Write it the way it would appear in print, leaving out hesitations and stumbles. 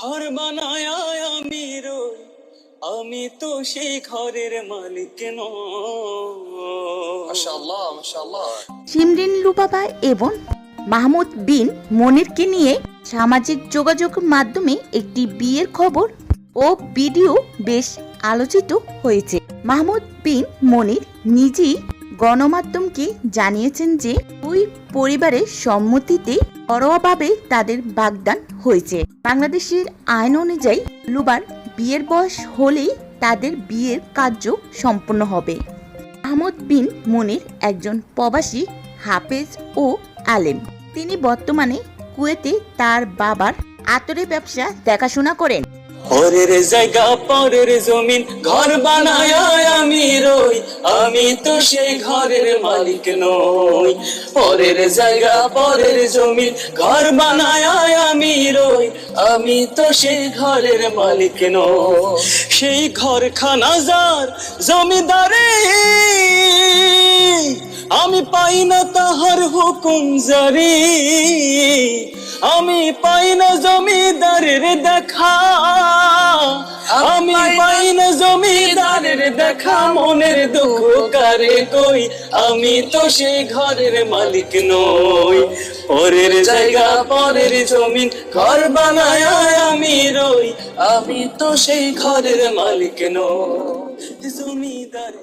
ঘর বানায় আমি রই, আমি তো সেই ঘরের মালিক নই। মাশাআল্লাহ মাশাআল্লাহ। শিমরিন লুবাবা এবং মাহমুদ বিন মনিরকে নিয়ে সামাজিক যোগাযোগ মাধ্যমে একটি বিয়ের খবর ও ভিডিও বেশ আলোচিত হয়েছে। মাহমুদ বিন মনির নিজেই গণমাধ্যমকে জানিয়েছেন যে দুই পরিবারের সম্মতিতে ঘরোয়াভাবে তাদের বাগদান হয়েছে। বাংলাদেশের আইন অনুযায়ী লুবার বিয়ের বয়স হলেই তাদের বিয়ের কার্য সম্পন্ন হবে। মাহমুদ বিন মনির একজন প্রবাসী হাফেজ ও আলেম। তিনি বর্তমানে কুয়েতে তার বাবার আতরের ব্যবসা দেখাশোনা করেন। পরের জায়গা পরের জমিন ঘর বানায় আমি রই, আমি তো সেই ঘরের মালিক নই। পরের জায়গা পরের জমিন ঘর বানায় আমি রই, আমি তো সেই ঘরের মালিক নই। সেই ঘরখানা যার জমিদারে, আমি পাই না তাহার হুকুম জারি, আমি পাই না জমিদারের দেখা, আমি পাই না জমিদারের দেখা। মনের দুঃখ কারে কই, আমি তো সেই ঘরের মালিক নই। পরের জায়গা পরের জমিন ঘর বানায় আমি রই, আমি তো সেই ঘরের মালিক নই। জমিদার